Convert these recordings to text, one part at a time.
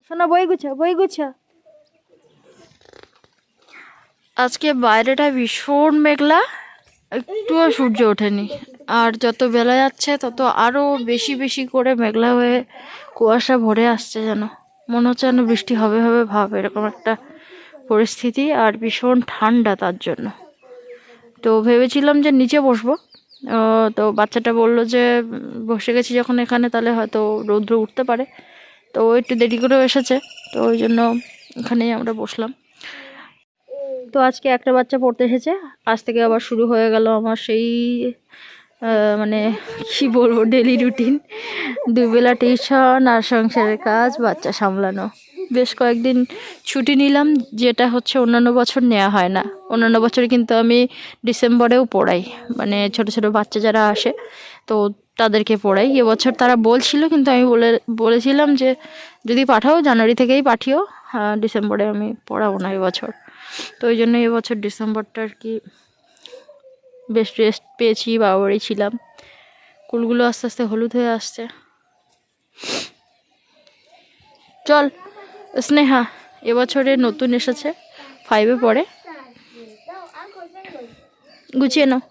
শোনা বই গুছা। আজকে বাইরেটা ভীষণ মেঘলা, একটুও সূর্য ওঠেনি। আর যত বেলা যাচ্ছে তত আরো বেশি বেশি করে মেঘলা হয়ে কুয়াশা ভরে আসছে, যেন মনে হচ্ছে যেন বৃষ্টি হবে হবে ভাব, এরকম একটা পরিস্থিতি। আর ভীষণ ঠান্ডা তার জন্য। তো ভেবেছিলাম যে নিচে বসবো, তো বাচ্চাটা বললো যে বসে গেছি যখন এখানে তাহলে হয়তো রৌদ্র উঠতে পারে, তো ও একটু দেরি করেও এসেছে, তো ওই জন্য এখানেই আমরা বসলাম। তো আজকে একটা বাচ্চা পড়তে এসেছে, আজ থেকে আবার শুরু হয়ে গেল আমার সেই মানে কি বলবো ডেলি রুটিন, দুবেলা টিউশন আর সংসারের কাজ, বাচ্চা সামলানো। বেশ কয়েকদিন ছুটি নিলাম, যেটা হচ্ছে অন্যান্য বছর নেওয়া হয় না। অন্যান্য বছরে কিন্তু আমি ডিসেম্বরেও পড়াই, মানে ছোট ছোট বাচ্চা যারা আসে তো তাদেরকে পড়াই। এবছর তারা বলছিল, কিন্তু আমি বলেছিলাম যে যদি পাঠাও জানুয়ারি থেকেই পাঠিও, ডিসেম্বরে আমি পড়াবো না এবছর। তো ওই জন্য এবছর ডিসেম্বরটা আর কি বেশ রেস্ট পেয়েছি, বাবা বাড়ি ছিলাম। কুলগুলো আস্তে আস্তে হলুদ হয়ে আসছে। চল স্নেহা এবছরে নতুন এসেছে, 5-এ পড়ে, গুছিয়ে নাও।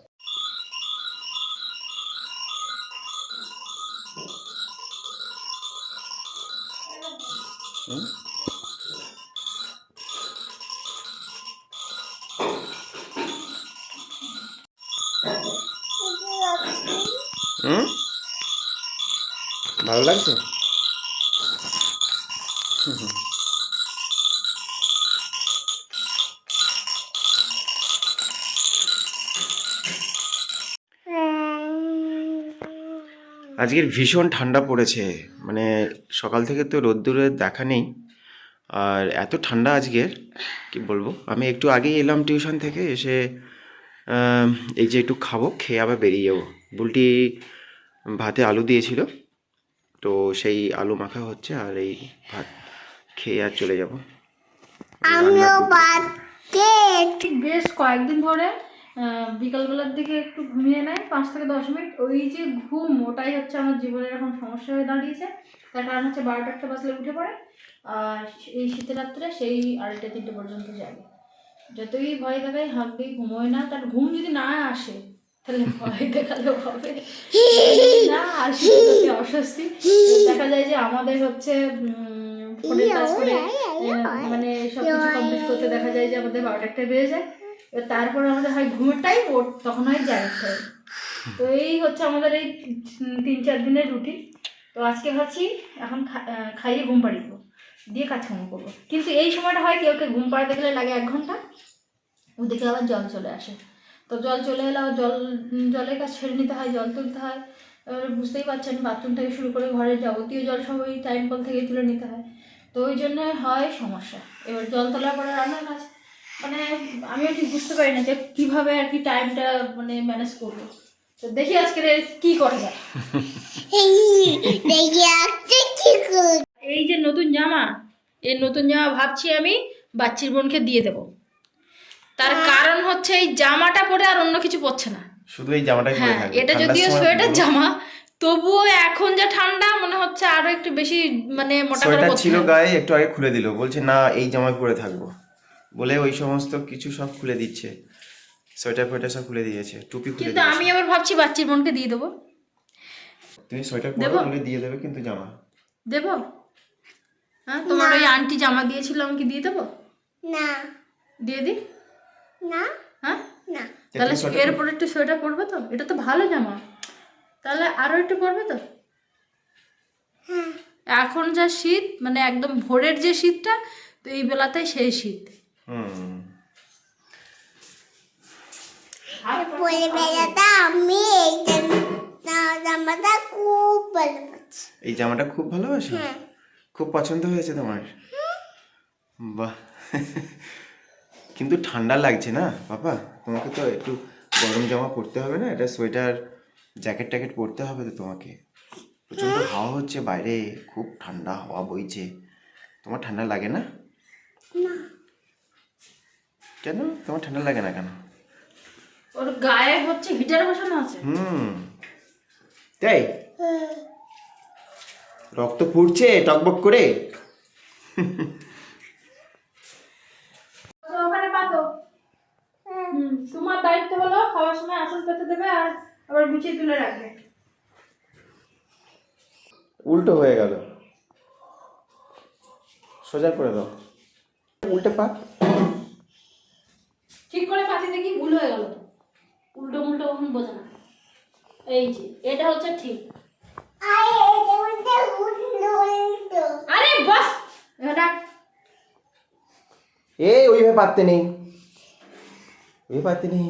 ভালো লাগছে? আজকের ভীষণ ঠান্ডা পড়েছে, মানে সকাল থেকে তো রোদ্দুরের দেখা নেই। আর এত ঠান্ডা আজকের কি বলবো। আমি একটু আগেই এলাম টিউশন থেকে, এসে এই যে একটু খাবো, খেয়ে আবার বেরিয়ে যাবো। বুলটি ভাতে আলু দিয়েছিল, তো সেই আলু মাখা হচ্ছে, আর এই ভাত খেয়ে আর চলে যাবো। বেশ কয়েকদিন ধরে বিকালবেলার দিকে একটু ঘুমিয়ে নেয় 5 থেকে 10 মিনিট। ওই যে ঘুম, ওটাই হচ্ছে আমার জীবনের এখন সমস্যা হয়ে দাঁড়িয়েছে। তার কারণ হচ্ছে 12টা বাজলে উঠে পড়ে, আর এই শীতের রাত্রে সেই 2:30-3টে পর্যন্ত যাবে। যতই ভয় দেখায় হাঁক দিয়ে ঘুমোয় না, তার ঘুম যদি না আসে তাহলে ভয় দেখালেও হবে না, আর শীতের অস্বস্তি। দেখা যায় যে আমাদের হচ্ছে ফোনের কাজ করে মানে সব কিছু কমপ্লিট করতে দেখা যায় যে আমাদের 12টা বেজে যায়। এবার তারপরে আমাদের হয় ঘুমের টাইম, তখন হয় জাগতে টাইম। তো এই হচ্ছে আমাদের এই 3-4 দিনের রুটিন। তো আজকে ভাবছি এখন খাইয়ে ঘুম পাড়িয়ে দেবো, দিয়ে কাজকর্ম করবো। কিন্তু এই সময়টা হয় কি, ওকে ঘুম পাড়াতে গেলে লাগে 1 ঘন্টা, ওদিকে আবার জল চলে আসে। তো জল চলে এলে আবার জলের কাজ ছেড়ে নিতে হয়, জল তুলতে হয়। এবার বুঝতেই পারছেন, বাথরুম থেকে শুরু করে ঘরের যাবতীয় জল সব ওই টাইম কল থেকে তুলে নিতে হয়। তো ওই জন্য হয় সমস্যা। এবার জল তোলার পরে রান্নার কাজ, মানে আমিও ঠিক বুঝতে পারি না যে কীভাবে আর কি টাইমটা মানে ম্যানেজ করবো। তো দেখি আজকে কি করা যায়। এই যে নতুন জামা, এই নতুন জামা ভাবছি আমি বাচ্চির বোনকে দিয়ে দেবো। তার কারণ হচ্ছে এই জামাটা পরে আর অন্য কিছু পরছে না, শুধু এই জামাটাই পরে থাকবে। এটা যদিও সোয়েটার জামা, তবুও এখন যা ঠান্ডা মনে হচ্ছে আরো একটু বেশি মানে মোটা করে সোয়েটার পরতে ছিল হবে। গায়ে, একটু আগে খুলে দিল, বলছে না এই জামাই পরে থাকবো বলে ওই সমস্ত কিছু সব খুলে দিচ্ছে। সোয়েটার ফোয়েটার সব খুলে দিয়েছে, টুপি খুলে কিন্তু দিয়েছে। আমি আবার ভাবছি বাচ্চির বোনকে দিয়ে দেবো। তুমি সোয়েটার পরো, বলে দিয়ে দেবে, কিন্তু জামা দেবো? হ্যাঁ, তোমার ওই আন্টি জামা দিয়েছিল, আমি কি দিয়ে দেবো? না, দিয়ে দিই না? হ্যাঁ না, তাহলে এরপর একটু সোয়েটার পরবে তো? এটা তো ভালো জামা, তাহলে আরো একটু পরবে তো? হ্যাঁ, এখন যা শীত, মানে একদম ভোরের যে শীতটা, তো এই বেলাতেই সেই শীত। এই জামাটা খুব ভালোবাসো? খুব পছন্দ হয়েছে তোমার? বাহ। কিন্তু ঠান্ডা লাগছে না বাবা, তোমাকে তো একটু গরম জামা পরতে হবে না? এটা সোয়েটার জ্যাকেট ট্যাকেট পরতে হবে তো তোমাকে। প্রচন্ড হাওয়া হচ্ছে বাইরে, খুব ঠান্ডা হাওয়া বইছে। তোমার ঠান্ডা লাগে না? কেন তোমার ঠান্ডা লাগে না কেন? ওর গায়ে হচ্ছে হিটার বসানো আছে। তাই? রক্ত ফুটছে টকবক করে। ওখানে পাতো। তোমার দায়িত্ব হলো খাওয়ার সময় আসন পেতে দেবে আর আবার গুছিয়ে তুলে রাখবে। উল্টো হয়ে গেল, সোজা করে দাও, উল্টে পাত। ঠিক করে পাতি দেখি ভুল হয়ে গেল তো, উল্টো উল্টো কখন বোঝা না। এই যে এটা হচ্ছে ঠিক। আরে বাস এটা ওইভাবে পাততে নেই, ওই পাততে নেই,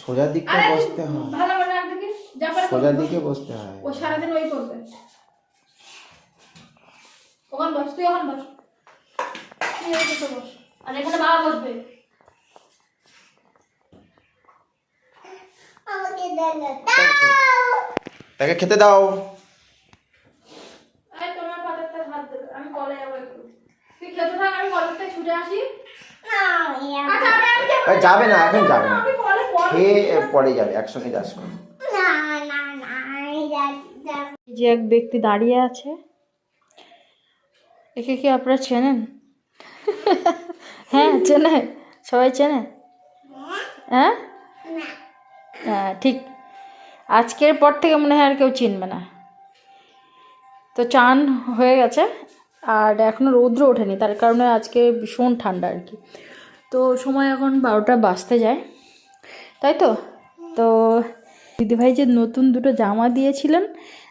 সোজা দিকটা বসতে হয়, ভালো করে রাখ দেখি। যা পারে সোজা দিকে বসতে হয়। ও সারাদিন ওই করবে। ওখান বস, তুই ওখান বস, তুই এদিকে বস, আর এখানে বাবা বসবে। তাকে খেতে দাও। এই তোমার পাতাটা হাত দেবে, আমি কলে যাবো একটু। তুই খেতে থাক, আমি কলের থেকে ছুটে আসি। আচ্ছা আমি যাবে না, এখন যাবে না, আমি কলে খেয়ে পরে যাবে, একসঙ্গে যাস। যে এক ব্যক্তি দাঁড়িয়ে আছে, একে কি আপনারা চেনেন? হ্যাঁ চেনে, সবাই চেনে। হ্যাঁ হ্যাঁ ঠিক, আজকের পর থেকে মনে হয় আর কেউ চিনবে না। তো চান হয়ে গেছে আর এখনও রৌদ্র ওঠেনি, তার কারণে আজকে ভীষণ ঠান্ডা আর কি। তো সময় এখন 12টা বাজতে যায়, তাই তো। তো দিদিভাই যে নতুন দুটো জামা দিয়েছিলেন,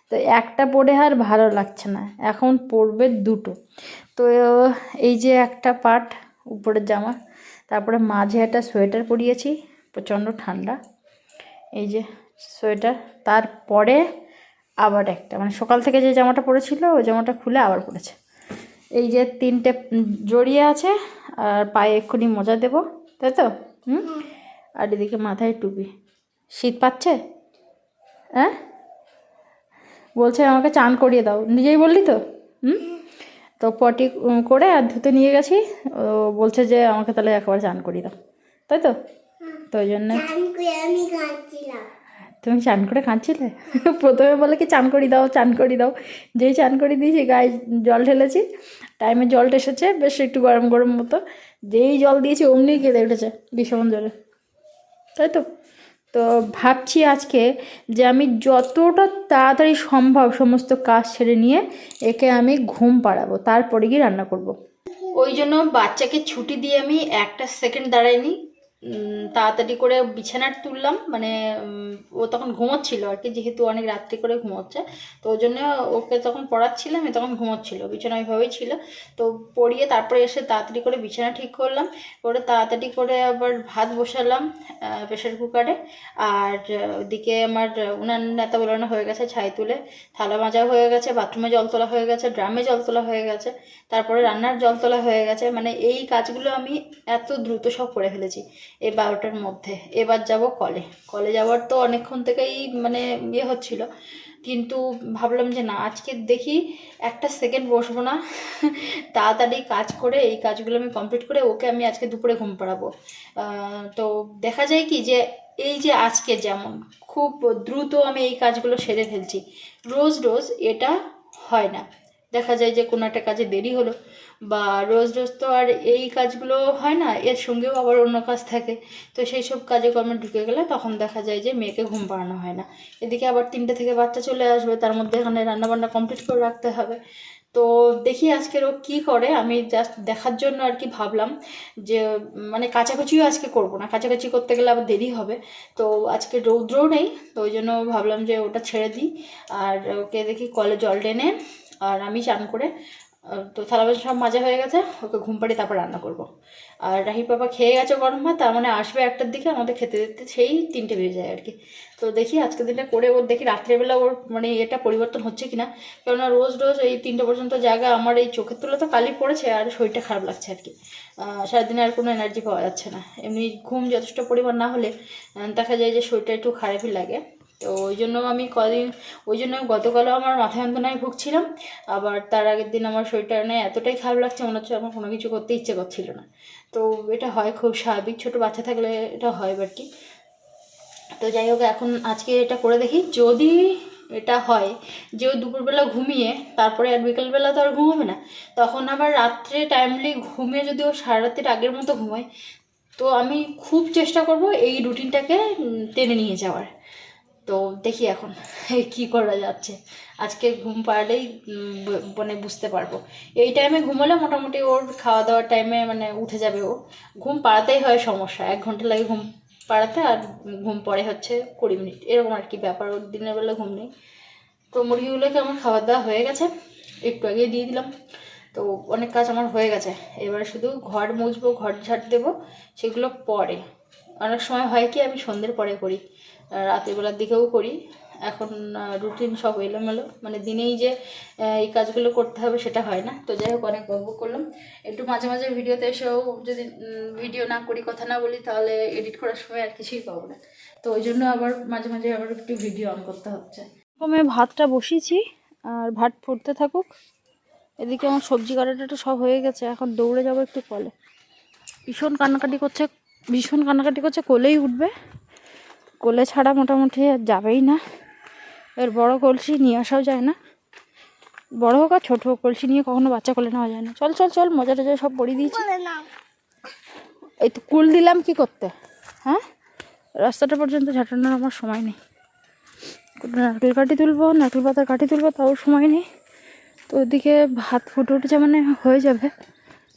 তো একটা পরে আর ভালো লাগছে না, এখন পরবে দুটো। তো এই যে একটা পার্ট উপরের জামা, তারপরে মাঝে একটা সোয়েটার পরিয়েছি, প্রচণ্ড ঠান্ডা, এই যে সোয়েটার। তারপরে আবার একটা, মানে সকাল থেকে যে জামাটা পরেছিল ওই জামাটা খুলে আবার পরেছে। এই যে 3টে জড়িয়ে আছে, আর পায়ে এক্ষুনি মোজা দেবো, তাই তো। আর এদিকে মাথায় টুপি। শীত পাচ্ছে? হ্যাঁ বলছে আমাকে চান করিয়ে দাও, নিজেই বললি তো। তো পটি করে আর ধুতে নিয়ে গেছি, ও বলছে যে আমাকে তাহলে একবার চান করিয়ে দাও, তাই তো। তো ওই জন্য তুমি চান করে কাঁদছিলে? প্রথমে বলে কি চান করি দাও, চান করি দাও, যেই চান করে দিয়েছি গায়ে জল ঢেলেছি, টাইমে জলটা এসেছে বেশ একটু গরম গরম মতো, যেই জল দিয়েছি অমনি কেঁদে উঠেছে বিষমন জলে, তাই তো। তো ভাবছি আজকে যে আমি যতটা তাড়াতাড়ি সম্ভব সমস্ত কাজ ছেড়ে নিয়ে একে আমি ঘুম পাড়াবো, তারপরে গিয়ে রান্না করব। ওই জন্য বাচ্চাকে ছুটি দিয়ে আমি একটা সেকেন্ড দাঁড়াইনি, তাড়াতাড়ি করে বিছানার তুললাম, মানে ও তখন ঘুমোচ্ছিল আর কি, যেহেতু অনেক রাত্রি করে ঘুমোচ্ছে, তো ওই জন্য ওকে তখন পড়াচ্ছিলাম, তখন ঘুমোচ্ছিল, বিছানা ওইভাবেই ছিল। তো পড়িয়ে তারপরে এসে তাড়াতাড়ি করে বিছানা ঠিক করলাম, করে তাড়াতাড়ি করে আবার ভাত বসালাম প্রেশার কুকারে। আর ওদিকে আমার উনান নেতা বোলানো হয়ে গেছে, ছাই তুলে থালা মাজা হয়ে গেছে, বাথরুমে জল তোলা হয়ে গেছে, ড্রামে জল তোলা হয়ে গেছে, তারপরে রান্নার জল তোলা হয়ে গেছে, মানে এই কাজগুলো আমি এত দ্রুত সব করে ফেলেছি এই 12টার মধ্যে। এবার যাব কলে যাওয়ার তো অনেকক্ষণ থেকেই মানে ইয়ে হচ্ছিল, কিন্তু ভাবলাম যে না, আজকে দেখি একটা সেকেন্ড বসবো না, তাড়াতাড়ি কাজ করে এই কাজগুলো আমি কমপ্লিট করে ওকে আমি আজকে দুপুরে ঘুম পাড়াবো। তো দেখা যায় কি যে এই যে আজকে যেমন খুব দ্রুত আমি এই কাজগুলো সেরে ফেলছি, রোজ রোজ এটা হয় না। দেখা যায় যে কোনো একটা কাজে দেরি হলো, বা রোজ রোজ তো আর এই কাজগুলো হয় না, এর সঙ্গেও আবার অন্য কাজ থাকে। তো সেই সব কাজে কর্মে ঢুকে গেলে তখন দেখা যায় যে মেয়েকে ঘুম পাড়ানো হয় না। এদিকে আবার 3টে থেকে বাচ্চা চলে আসবে, তার মধ্যে এখানে রান্নাবান্না কমপ্লিট করে রাখতে হবে। তো দেখি আজকের ও কী করে, আমি জাস্ট দেখার জন্য আর কি ভাবলাম যে মানে কাচাকুচিও আজকে করবো না, কাচাকুচি করতে গেলে আবার দেরি হবে। তো আজকে রৌদ্রও নেই, তো ওই জন্য ভাবলাম যে ওটা ছেড়ে দিই, আর ওকে দেখি কলে জল টেনে আর আমি চান করে, তো থালা বাসন সব মাজা হয়ে গেছে, ওকে ঘুম পাড়িয়ে তারপর রান্না করব। আর রাহির পাপা খেয়ে গেছে গরম ভাত, তার মানে আসবে 1টার দিকে, আমাদের খেতে দিতে সেই 3টে বেজে যায় আর কি। তো দেখি আজকের দিনটা করে ওর দেখি রাত্রেবেলা ওর মানে এটা পরিবর্তন হচ্ছে কিনা, কেননা রোজ রোজ এই 3টে পর্যন্ত জায়গা আমার এই চোখের তুলে তো কালি পড়েছে, আর শরীরটা খারাপ লাগছে আর কি। সারাদিনে আর কোনো এনার্জি পাওয়া যাচ্ছে না, এমনি ঘুম যথেষ্ট পরিমাণ না হলে দেখা যায় যে শরীরটা একটু খারাপই লাগে। তো ওই জন্য আমি ওই জন্য গতকালও আমার মাথা যন্ত্রণায় ভুগছিলাম, আবার তার আগের দিন আমার শরীরটা নিয়ে এতটাই খারাপ লাগছে, মনে হচ্ছে আমার কোনো কিছু করতে ইচ্ছে করছিল না। তো এটা হয়, খুব স্বাভাবিক, ছোটো বাচ্চা থাকলে এটা হয় আর কি। তো যাই হোক, এখন আজকে এটা করে দেখি, যদি এটা হয় যে ও দুপুরবেলা ঘুমিয়ে তারপরে আর বিকেলবেলা তো আর ঘুমাবে না, তখন আবার রাত্রে টাইমলি ঘুমিয়ে যদি ও সারা রাতের আগের মতো ঘুমায়, তো আমি খুব চেষ্টা করব এই রুটিনটাকে টেনে নিয়ে যাওয়ার। তো দেখি এখন কি করা যাচ্ছে। আজকে ঘুম পাড়লেই মানে বুঝতে পারবো। এই টাইমে ঘুমোলে মোটামুটি ওর খাওয়া দাওয়ার টাইমে মানে উঠে যাবে। ও ঘুম পাড়াতেই হয় সমস্যা, 1 ঘন্টা লাগে ঘুম পাড়াতে, আর ঘুম পড়ে হচ্ছে 20 মিনিট, এরকম আর কি ব্যাপার। ওর দিনের বেলা ঘুম নেই। তো মুরগিগুলোকে আমার খাওয়া দাওয়া হয়ে গেছে, একটু আগে দিয়ে দিলাম। তো অনেক কাজ আমার হয়ে গেছে, এবারে শুধু ঘর মুছবো, ঘর ঝাড় দেবো, সেগুলো পরে। অনেক সময় হয় কি আমি সন্ধ্যের পরে করি, রাতের বেলার দিকেও করি। এখন রুটিন সব এলোমেলো, মানে দিনেই যে এই কাজগুলো করতে হবে সেটা হয় না। তো যাই হোক, অনেক গল্প করলাম। একটু মাঝে মাঝে ভিডিওতে এসেও যদি ভিডিও না করি, কথা না বলি, তাহলে এডিট করার সময় আর কিছুই পাবো না। তো ওই জন্য আবার মাঝে মাঝে আবার একটু ভিডিও অন করতে হচ্ছে। প্রথমে ভাতটা বসিয়েছি, আর ভাত ফুটতে থাকুক। এদিকে আমার সবজি কাটাটা সব হয়ে গেছে, এখন দৌড়ে যাবো একটু কলে। ভীষণ কান্নাকাটি করছে, ভীষণ কান্নাকাটি করছে, কোলেই উঠবে। কোলে ছাড়া মোটামুটি আর যাবেই না। এর বড় কলসি নিয়ে আসাও যায় না, বড় হোক আর ছোট হোক, কলসি নিয়ে কখনো বাচ্চা কোলে নেওয়া যায় না। চল চল চল, মজা টজা সব পড়িয়ে দিয়েছি। এই তো কুল দিলাম কি করতে, হ্যাঁ? রাস্তাটা পর্যন্ত ঝাঁটানোর আমার সময় নেই। নারকেল কাঠি তুলবো, নারকেল পাতার কাঠি তুলবো, তাও সময় নেই। তো ওদিকে ভাত ফুটে উঠেছে, মানে হয়ে যাবে।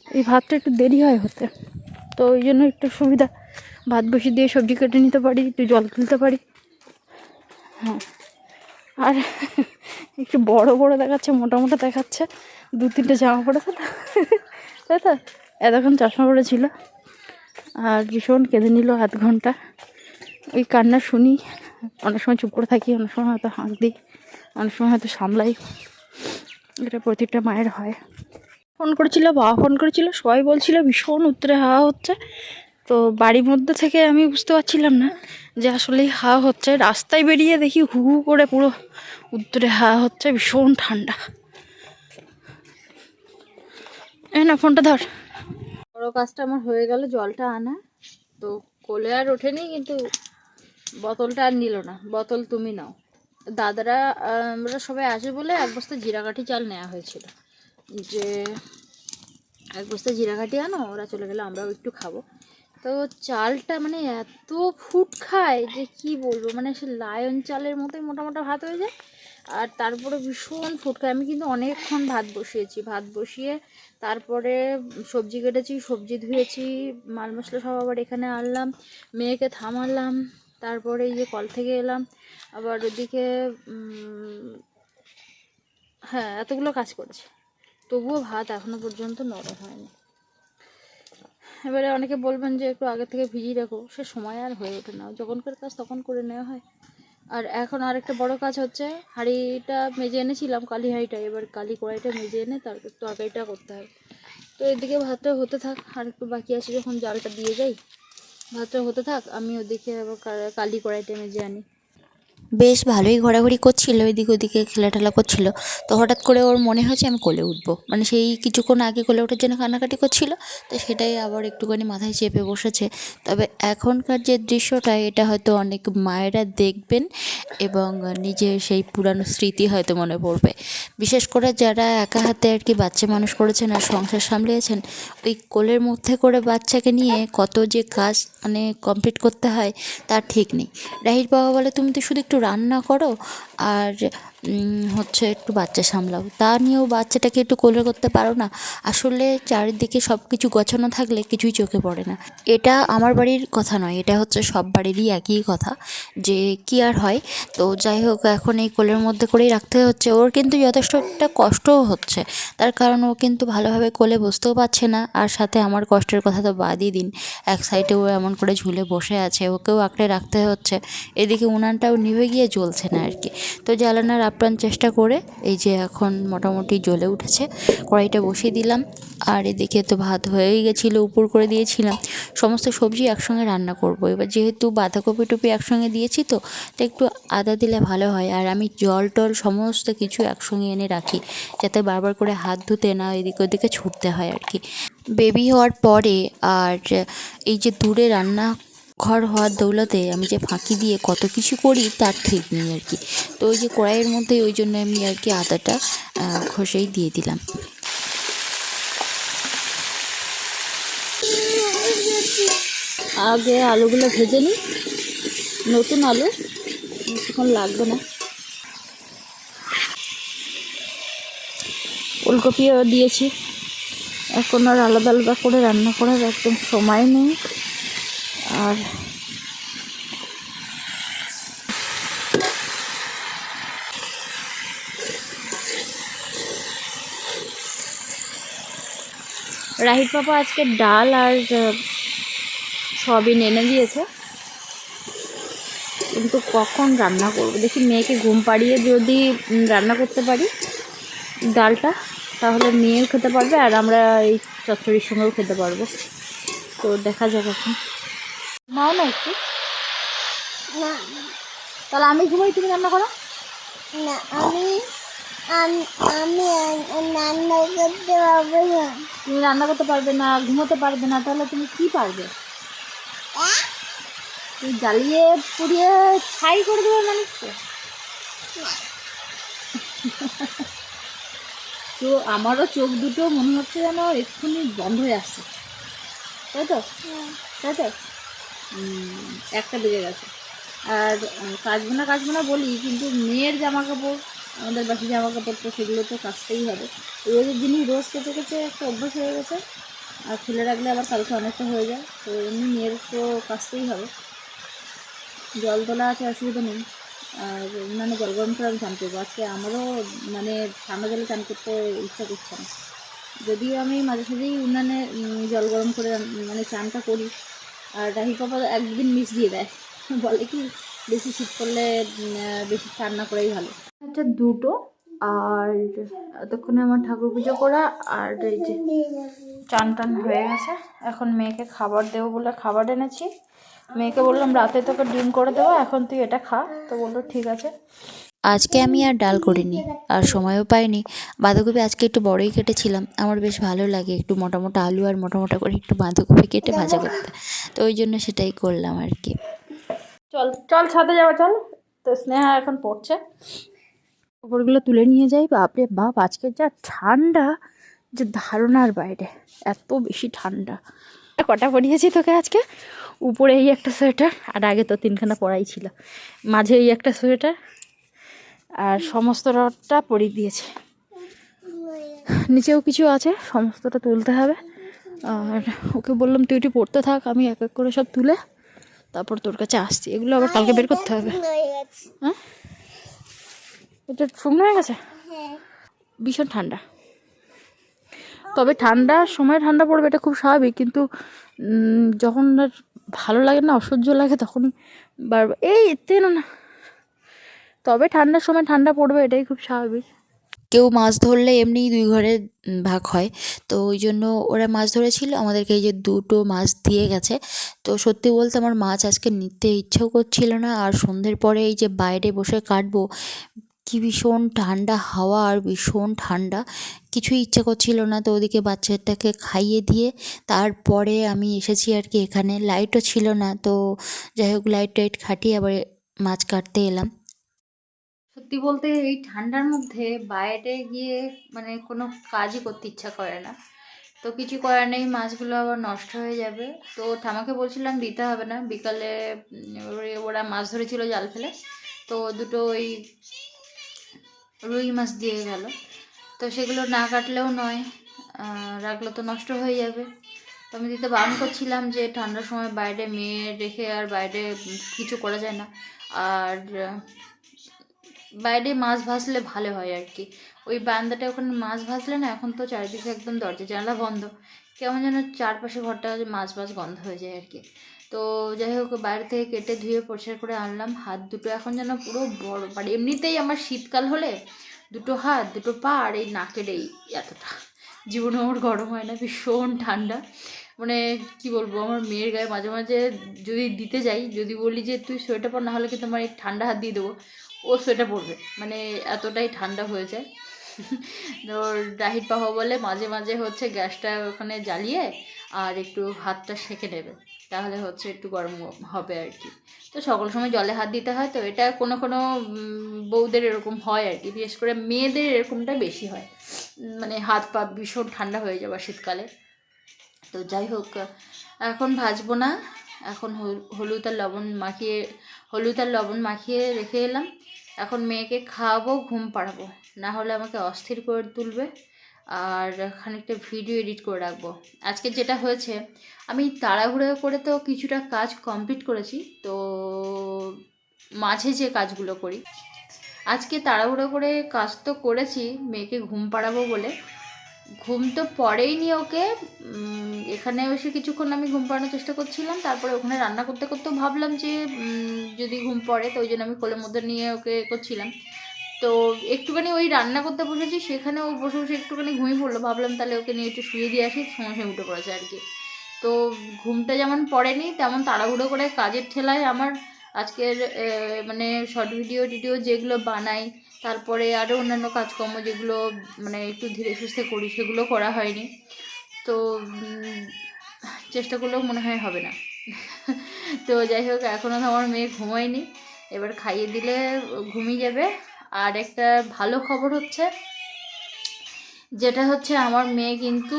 এই ভাতটা একটু দেরি হয় হতে, তো ওই জন্য একটু সুবিধা। ভাত বসিয়ে দিয়ে সবজি কেটে নিতে পারি, একটু জল তুলতে পারি। হ্যাঁ, আর একটু বড় বড় দেখাচ্ছে, মোটা মোটা দেখাচ্ছে। 2-3টে জামা পড়েছে তো, তাই তো। এতক্ষণ চশমা পড়েছিল, আর ভীষণ কেঁদে নিল 1/2 ঘন্টা। ওই কান্না শুনি, অনেক সময় চুপ করে থাকি, অনেক সময় হয়তো হাঁক দিই, অনেক সময় হয়তো সামলাই। এটা প্রত্যেকটা মায়ের হয়। ফোন করেছিল, বাবা ফোন করেছিল, সবাই বলছিল ভীষণ উত্তরে হাওয়া হচ্ছে। তো বাড়ির মধ্যে থেকে আমি বুঝতে পারছিলাম না যে আসলেই হাওয়া হচ্ছে। রাস্তায় বেরিয়ে দেখি হু হু করে পুরো উত্তরে হাওয়া হচ্ছে, ভীষণ ঠান্ডা। এই না, ফোনটা ধর। বড় কাজটা আমার হয়ে গেল, জলটা আনা। তো কোলে আর ওঠেনি, কিন্তু বোতলটা আর নিল না। বোতল তুমি নাও। দাদারা আমরা সবাই আসে বলে 1 বস্তা জিরাকাঠি চাল নেওয়া হয়েছিল, যে 1 বস্তা জিরাকাঠি আনো, ওরা চলে গেলে আমরাও একটু খাবো। তো চালটা মানে এত ফুট খায় যে কি বলবো, মানে সে লায়ন চালের মতোই মোটা মোটা ভাত হয়ে যায়, আর তারপরে ভীষণ ফুট খায়। আমি কিন্তু অনেকক্ষণ ভাত বসিয়েছি, ভাত বসিয়ে তারপরে সবজি কেটেছি, সবজি ধুয়েছি, মাল মশলা সব আবার এখানে আনলাম, মেয়েকে থামালাম, তারপরে এই যে কল থেকে এলাম, আবার ওদিকে হ্যাঁ এতগুলো কাজ করেছি, তবুও ভাত এখনো পর্যন্ত নরম হয়নি। এবারে অনেকে বলবেন যে একটু আগে থেকে ভিজিয়ে রাখো, সে সময় আর হয়ে ওঠে না, যখনকার কাজ তখন করে নেওয়া হয়। আর এখন আরেকটা বড় কাজ হচ্ছে, হাঁড়িটা মেজে এনেছিলাম, কালি হাঁড়িটা, এবার কালি কড়াইটা মেজে এনে তারপর তরকারিটা করতে হবে। তো এদিকে ভাতটা হতে থাক, আর একটু বাকি আছে, যখন জালটা দিয়ে যাই ভাতটা হতে থাক, আমি ওদিকে আবার কালি কড়াইটা মেজে আনি। বেশ ভালোই ঘোরাঘুরি করছিল, এদিকে ওদিকে খেলাটেলা করছিল। তো হঠাৎ করে ওর মনে হয়েছে আমি কোলে উঠবো, মানে সেই কিছুক্ষণ আগে কোলে ওঠার জন্য কান্নাকাটি করছিল, তো সেটাই আবার একটুখানি মাথায় চেপে বসেছে। তবে এখনকার যে দৃশ্যটা, এটা হয়তো অনেক মায়েরা দেখবেন এবং নিজের সেই পুরানো স্মৃতি হয়তো মনে পড়বে। বিশেষ করে যারা একা হাতে আর কি বাচ্চা মানুষ করেছেন আর সংসার সামলিয়েছেন, ওই কোলের মধ্যে করে বাচ্চাকে নিয়ে কত যে কাজ মানে কমপ্লিট করতে হয় তার ঠিক নেই। রাহির বাবা বলে তুমি তো শুধু একটু রান্না করো আর হচ্ছে একটু বাচ্চা সামলাও, তা নিয়েও বাচ্চাটাকে একটু কোলে করতে পারো না। আসলে চারিদিকে সব কিছু গোছানো থাকলে কিছুই চোখে পড়ে না। এটা আমার বাড়ির কথা নয়, এটা হচ্ছে সব বাড়িরই একই কথা, যে কি আর হয়। তো যাই হোক, এখন এই কোলের মধ্যে করেই রাখতে হচ্ছে। ওর কিন্তু যথেষ্ট একটা কষ্টও হচ্ছে, তার কারণ ও কিন্তু ভালোভাবে কোলে বসতেও পারছে না, আর সাথে আমার কষ্টের কথা তো বাদই দিন, এক সাইডে ও এমন করে ঝুলে বসে আছে, ওকেও আঁকড়ে রাখতে হচ্ছে। এদিকে উনানটাও নিভে গিয়ে জ্বলছে না আর কি। তো জ্বালানোর আপ্রাণ চেষ্টা করে এই যে এখন মোটামুটি জ্বলে উঠেছে, কড়াইটা বসিয়ে দিলাম। আর এদিকে তো ভাত হয়েই গেছিলো, উপর করে দিয়েছিলাম। সমস্ত সবজি একসঙ্গে রান্না করব। এবার যেহেতু বাঁধাকপি টুপি একসঙ্গে দিয়েছি, তো একটু আদা দিলে ভালো হয়। আর আমি জল টল সমস্ত কিছু একসঙ্গে এনে রাখি, যাতে বারবার করে হাত ধুতে না এদিকে ওদিকে ছুটতে হয় আর কি। বেবি হওয়ার পরে আর এই যে দূরে রান্না ঘর হওয়ার দৌলতে আমি যে ফাঁকি দিয়ে কত কিছু করি তার ঠিক নেই আর কি। তো ওই যে কড়াইয়ের মধ্যে ওই জন্য আমি আর কি আদাটা ঘষেই দিয়ে দিলাম। আগে আলুগুলো ভেজে নিই, নতুন আলু, বেশিক্ষণ লাগবে না। ফুলকপিও দিয়েছি, এখন আর আলাদা আলাদা করে রান্না করার একদম সময় নেই। আর রাহির পাপা আজকে ডাল আর সয়াবিন এনে দিয়েছে, কিন্তু কখন রান্না করবো দেখি। মেয়েকে ঘুম পাড়িয়ে যদি রান্না করতে পারি ডালটা, তাহলে মেয়েও খেতে পারবে আর আমরা এই চচ্চড়ির সঙ্গেও খেতে পারবো। তো দেখা যাক এখন। মাও না একটু, তাহলে আমি ঘুমাই, তুমি রান্না করো না, আমি রান্না করতে পারবো না। তুমি রান্না করতে পারবে না, ঘুমোতে পারবে না, তাহলে তুমি কি পারবে? তুমি জ্বালিয়ে পুড়িয়ে ছাই করে দেবে মানুষকে। তো আমারও চোখ দুটো মনে হচ্ছে যেন এক্ষুনি বন্ধ হয়ে আসছে, তাই তো? তাই তো, একটা বেজে গেছে। আর কাচবো না বলি, কিন্তু মেয়ের জামা কাপড়, আমাদের বাকি জামা কাপড় তো সেগুলো তো কাচতেই হবে। রোজের জিনিস রোজ কেচে কেচে একটা অভ্যাস হয়ে গেছে, আর খুলে রাখলে আবার কালকে অনেকটা হয়ে যায়। তো এমনি মেয়ের তো কাচতেই হবে। জল তোলা আছে, অসুবিধা নেই। আর মানে জল গরম করে আমি চান করবো আজকে। আমারও মানে ঠান্ডা জলে চান করতে ইচ্ছা করছে না, যদিও আমি মাঝে সাঝেই উনানে জল গরম করে মানে চানটা করি। আর রাহি পাপা একদিন মিস দিয়ে দেয়, বলে কি বেশি শীত করলে বেশি রান্না করাই ভালো। আচ্ছা, দুটো। আর এতক্ষণে আমার ঠাকুর পুজো করা আর এই যে চান টান হয়ে গেছে। এখন মেয়েকে খাবার দেবো বলে খাবার এনেছি। মেয়েকে বললাম রাতে তোকে ডিম করে দেবো, এখন তুই এটা খা। তো বললো ঠিক আছে। আজকে আমি আর ডাল করিনি, আর সময়ও পাইনি। বাঁধাকপি আজকে একটু বড়ই কেটেছিলাম, আমার বেশ ভালো লাগে একটু মোটা মোটা আলু আর মোটা মোটা করে একটু বাঁধাকপি কেটে ভাজা করতে, তো ওই জন্য সেটাই করলাম আর কি। চল চল ছাদে যাওয়া, চল। তো স্নেহা এখন পড়ছে, খবরগুলো তুলে নিয়ে যাই। বাপরে বাপ, আজকে যা ঠান্ডা যে ধারণার বাইরে, এত বেশি ঠান্ডা। কটা পরিয়েছি তোকে আজকে? উপরে এই একটা সোয়েটার, আর আগে তো তিনখানা পরাই ছিল, মাঝে এই একটা সোয়েটার, আর সমস্তটা পরিয়ে দিয়েছে। নিচেও কিছু আছে, সমস্তটা তুলতে হবে। আর ওকে বললাম তুই একটু পড়তে থাক, আমি এক এক করে সব তুলে তারপর তোর কাছে আসছি। এগুলো আবার কালকে বের করতে হবে। হ্যাঁ, এটা শুকনো হয়ে গেছে। ভীষণ ঠান্ডা, তবে ঠান্ডার সময় ঠান্ডা পড়বে এটা খুব স্বাভাবিক, কিন্তু যখন আর ভালো লাগে না, অসহ্য লাগে, তখনই বারবার এই এতে না। তবে ঠান্ডার সময় ঠান্ডা পড়বে, এটাই খুব স্বাভাবিক। কেউ মাছ ধরলে এমনিই দুই ঘরে ভাগ হয়, তো ওই জন্য ওরা মাছ ধরেছিল, আমাদেরকে এই যে দুটো মাছ দিয়ে গেছে। তো সত্যি বলতে আমার মাছ আজকে নিতে ইচ্ছেও করছিল না। আর সন্ধ্যের পরে এই যে বাইরে বসে কাটবো, কি ভীষণ ঠান্ডা হাওয়া আর ভীষণ ঠান্ডা, কিছুই ইচ্ছা করছিল না। তো ওদিকে বাচ্চাটাকে খাইয়ে দিয়ে তারপরে আমি এসেছি আর কি এখানে। লাইটও ছিল না, তো যাই হোক লাইট টাইট খাটিয়ে আবার মাছ কাটতে এলাম। সত্যি বলতে এই ঠান্ডার মধ্যে বাইরে গিয়ে মানে কোনো কাজই করতে ইচ্ছা করে না। তো কিছু করার নেই, মাছগুলো আবার নষ্ট হয়ে যাবে। তো ঠামাকে বলছিলাম দিতে হবে না, বিকালে ওরা মাছ ধরেছিল জাল ফেলে, তো দুটো ওই রুই মাছ দিয়ে গেল। তো সেগুলো না কাটলেও নয়, রাখলে তো নষ্ট হয়ে যাবে। তো আমি দিতে বারণ করছিলাম যে ঠান্ডার সময় বাইরে মেয়ে রেখে আর বাইরে কিছু করা যায় না। আর বাইরে মাছ ভাজলে ভালো হয় আর কি। ওই বারান্দাটা ওখানে মাছ ভাজলে না, এখন তো চারিদিকে একদম দরজা জানলা বন্ধ, কেমন যেন চারপাশে ঘরটা মাছ মাছ গন্ধ হয়ে যায় আর কি। তো যাই হোক বাইরে থেকে কেটে ধুয়ে পরিষ্কার করে আনলাম। হাত দুটো এখন যেন পুরো বড়, মানে এমনিতেই আমার শীতকাল হলে দুটো হাত দুটো পা আর এই নাকের এই এতটা, জীবনে আমার গরম হয় না, ভীষণ ঠান্ডা। মানে কি বলবো, আমার মেয়ের গায়ে মাঝে মাঝে যদি দিতে যাই, যদি বলি যে তুই সোয়েটার পর, না হলে কিন্তু আমার এই ঠান্ডা হাত দিয়ে দেবো, ও সোয়েটার পরবে, মানে এতটাই ঠান্ডা হয়ে যায়। ওর রাহির পাপা বলে মাঝে মাঝে হচ্ছে গ্যাসটা ওখানে জ্বালিয়ে আর একটু হাতটা সেঁকে নেবে, তাহলে হচ্ছে একটু গরম হবে আর কি। তো সকল সময় জলে হাত দিতে হয়, তো এটা কোনো কোনো বউদের এরকম হয় আর কি, বিশেষ করে মেয়েদের এরকমটা বেশি হয়, মানে হাত পা ভীষণ ঠান্ডা হয়ে যাবে শীতকালে। তো যাই হোক, এখন ভাজবো না, এখন হলুদ আর লবণ মাখিয়ে রেখে এলাম। এখন মেয়েকে খাওয়াবো, ঘুম পাড়াবো, না হলে আমাকে অস্থির করে তুলবে। আর খানিকটা ভিডিও এডিট করে রাখবো। আজকে যেটা হয়েছে, আমি তাড়াহুড়ো করে তো কিছুটা কাজ কমপ্লিট করেছি, তো মাঝে যে কাজগুলো করি, আজকে তাড়াহুড়ো করে কাজ তো করেছি মেয়েকে ঘুম পাড়াবো বলে। ঘুম তো পড়েইনি ওকে, এখানে এসে কিছুক্ষণ আমি ঘুম পাড়ানোর চেষ্টা করছিলাম, তারপরে ওখানে রান্না করতে করতেও ভাবলাম যে যদি ঘুম পড়ে, তো ওই জন্য আমি কোলের মধ্যে নিয়ে ওকে করছিলাম। তো একটুখানি ওই রান্না করতে বসেছি, সেখানে ও বসে বসে একটুখানি ঘুমিয়ে পড়লো, ভাবলাম তাহলে ওকে নিয়ে একটু শুয়ে দিয়ে আসি, সঙ্গে সঙ্গে উঠে পড়েছে আর কি। তো ঘুমটা যেমন পড়েনি, তেমন তাড়াহুড়ো করে কাজের ঠেলায় আমার আজকের মানে শর্ট ভিডিও টিডিও যেগুলো বানাই, তারপরে আরও অন্যান্য কাজকর্ম যেগুলো মানে একটু ধীরে সুস্থে করি, সেগুলো করা হয়নি। তো চেষ্টা করলেও মনে হয় হবে না। তো যাই হোক, এখনও তো আমার মেয়ে ঘুমোয়নি, এবার খাইয়ে দিলে ঘুমিয়ে যাবে। আর একটা ভালো খবর হচ্ছে, যেটা হচ্ছে আমার মেয়ে কিন্তু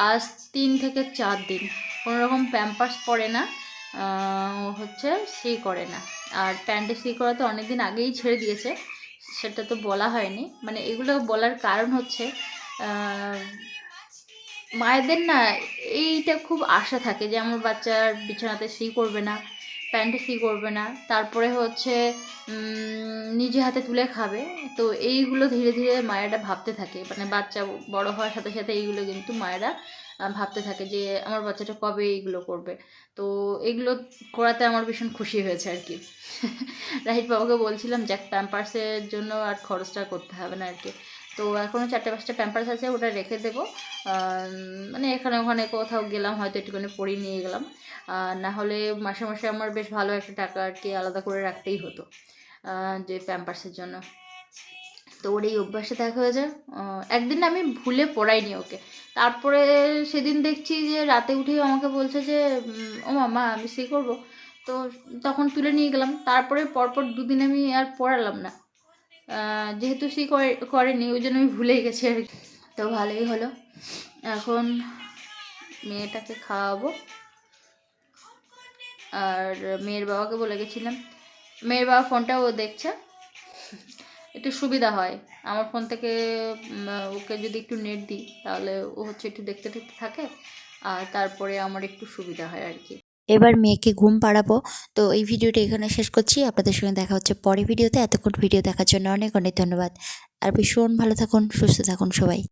আজ 3 থেকে 4 দিন কোনো রকম প্যাম্পার্স পরে না, হচ্ছে সি করে না। আর প্যান্টে সি করা তো অনেক দিন আগেই ছেড়ে দিয়েছে, সেটা তো বলা হয়নি। মানে এগুলো বলার কারণ হচ্ছে, মায়েদের না এইটা খুব আশা থাকে যে আমার বাচ্চার বিছানাতে সি করবে না, প্যান্টে সি করবে না, তারপরে হচ্ছে নিজে হাতে তুলে খাবে। তো এইগুলো ধীরে ধীরে মায়েরা ভাবতে থাকে, মানে বাচ্চা বড় হওয়ার সাথে সাথে এইগুলো কিন্তু মায়েরা ভাবতে থাকে যে আমার বাচ্চাটা কবে এইগুলো করবে। তো এগুলো করাতে আমার ভীষণ খুশি হয়েছে আর কি। রাহিত বাবাকে বলছিলাম যে প্যাম্পার্সের জন্য আর খরচটা করতে হবে না আর কি। তো এখনও 4-5টা প্যাম্পার্স আছে, ওটা রেখে দেবো। মানে এখানে ওখানে কোথাও গেলাম হয়তো একটুখানি পরিয়ে নিয়ে গেলাম, না হলে মাসে মাসে আমার বেশ ভালো একটা টাকা আর কি আলাদা করে রাখতেই হতো যে প্যাম্পার্সের জন্য। তো ওর এই অভ্যাসটা দেখা হয়ে যায়। একদিন আমি ভুলে পড়াইনি ওকে, তারপরে সেদিন দেখছি যে রাতে উঠেই আমাকে বলছে যে ও মামা আমি সি করবো। তো তখন তুলে নিয়ে গেলাম, তারপরে পরপর 2 দিন আমি আর পড়ালাম না, যেহেতু সি করেনি ওই জন্য আমি ভুলেই গেছি আর কি। তো ভালোই হলো, এখন মেয়েটাকে খাওয়াবো। আর মেয়ের বাবাকে বলে গেছিলাম, মেয়ের বাবা ফোনটা ও দেখছে, একটু সুবিধা হয় আমার ফোন থেকে। ওকে যদি একটু নেট দিই তাহলে ও হচ্ছে একটু দেখতে দেখতে থাকে, আর তারপরে আমার একটু সুবিধা হয় আর কি। এবার মেয়েকে ঘুম পাড়াবো। তো এই ভিডিওটা এখানে শেষ করছি, আপনাদের সঙ্গে দেখা হচ্ছে পরের ভিডিওতে। এতক্ষণ ভিডিও দেখার জন্য অনেক অনেক ধন্যবাদ। আর ভীষণ ভালো থাকুন, সুস্থ থাকুন সবাই।